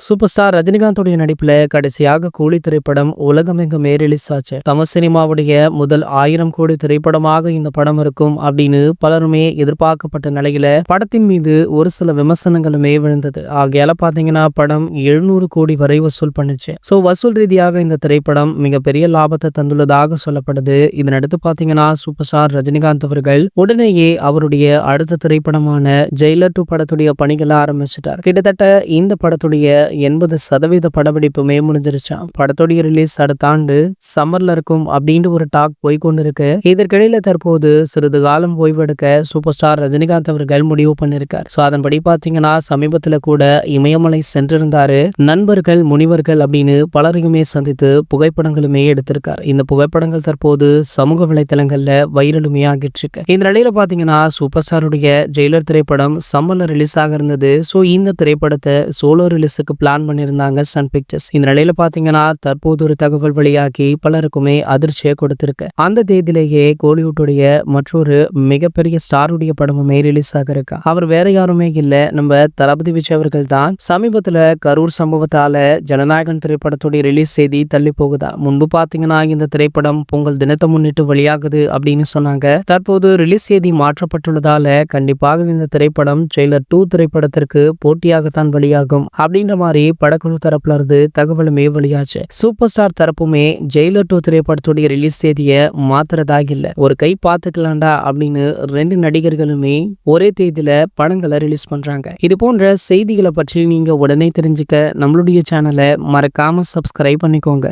Super star ரஜினிகாந்தோடைய நடிப்புல கடைசியாக கூலி திரைப்படம் உலகமெங்கும் ரிலீஸ் ஆச்சு. தமிழ் சினிமாவுடைய முதல் 1000 கோடி திரைப்படமாக இந்த படம் இருக்கும் அப்படின்னு பலருமே எதிர்பார்க்கப்பட்ட நிலையில படத்தின் மீது ஒரு சில விமர்சனங்களுமே விழுந்தது. ஆகையால பாத்தீங்கன்னா படம் 700 கோடி வரை வசூல் பண்ணுச்சு. வசூல் ரீதியாக இந்த திரைப்படம் மிகப்பெரிய லாபத்தை தந்துள்ளதாக சொல்லப்படுது. இதனடுத்து பாத்தீங்கன்னா சூப்பர் ஸ்டார் ரஜினிகாந்த் அவர்கள் உடனேயே அவருடைய அடுத்த திரைப்படமான ஜெயிலர் 2 படத்துடைய பணிகளை ஆரம்பிச்சிட்டார். கிட்டத்தட்ட இந்த படத்துடைய 80% படப்பிடிப்புமே முடிஞ்சிருச்சாம். படத்துடைய ரிலீஸ் அடுத்த ஆண்டு சம்மர்ல இருக்கும் அப்படின்னு ஒரு டாக் போய்கொண்டு இருக்கு. இதற்கிடையில தற்போது சிறிது காலம் ஓய்வெடுக்க சூப்பர் ஸ்டார் ரஜினிகாந்த் அவர்கள் முடிவு பண்ணிருக்கார். அதன்படி பாத்தீங்கன்னா சமீபத்துல கூட இமயமலை சென்றிருந்தாரு. நண்பர்கள் முனிவர்கள் அப்படின்னு பலரையுமே சந்தித்து புகைப்படங்களுமே எடுத்திருக்கார். இந்த புகைப்படங்கள் தற்போது சமூக வலைதளங்கள்ல வைரலுமே ஆகிட்டு இருக்கு. இந்த நிலையில பாத்தீங்கன்னா சூப்பர் ஸ்டாருடைய ஜெயிலர் திரைப்படம் சம்மர்ல ரிலீஸ் ஆக இருந்தது. இந்த திரைப்படத்தை சோலோ ரிலீஸுக்கு பிளான் பண்ணியிருந்தாங்க சன் பிக்சர்ஸ். இந்த நிலையில பாத்தீங்கன்னா தற்போது ஒரு தகவல் வெளியாகி பலருக்குமே அதிர்ச்சியை கொடுத்திருக்கு. அந்த தேதியிலேயே கோலிவுட்டுடைய மற்றொரு மிகப்பெரிய ஸ்டாருடைய படமுமே ரிலீஸ் ஆக இருக்கு. அவர் வேற யாருமே இல்ல, நம்ம தளபதி விஜய் அவர்கள் தான். சமீபத்துல கரூர் சம்பவத்தால ஜனநாயகன் திரைப்படத்துடைய ரிலீஸ் செய்தி தள்ளி போகுதா. முன்பு பாத்தீங்கன்னா இந்த திரைப்படம் பொங்கல் தினத்தை முன்னிட்டு வெளியாகுது அப்படின்னு சொன்னாங்க. தற்போது ரிலீஸ் செய்தி மாற்றப்பட்டுள்ளதால கண்டிப்பாக இந்த திரைப்படம் ஜெயிலர் 2 திரைப்படத்திற்கு போட்டியாகத்தான் வெளியாகும் அப்படின்ற மாதிரி படக்குழு தரப்புல இருந்து தகவலுமே வெளியாச்சு. சூப்பர் ஸ்டார் தரப்புமே ஜெயிலர் 2 திரைப்படத்துடைய ரிலீஸ் தேதியை மாத்துறதாக இல்ல, ஒரு கை பார்த்துக்கலாம்டா அப்படின்னு 2 நடிகர்களுமே ஒரே தேதியில படங்களை ரிலீஸ் பண்றாங்க. இது போன்ற செய்திகளை பற்றி நீங்க உடனே தெரிஞ்சுக்க நம்மளுடைய சேனலை மறக்காம சப்ஸ்கிரைப் பண்ணிக்கோங்க.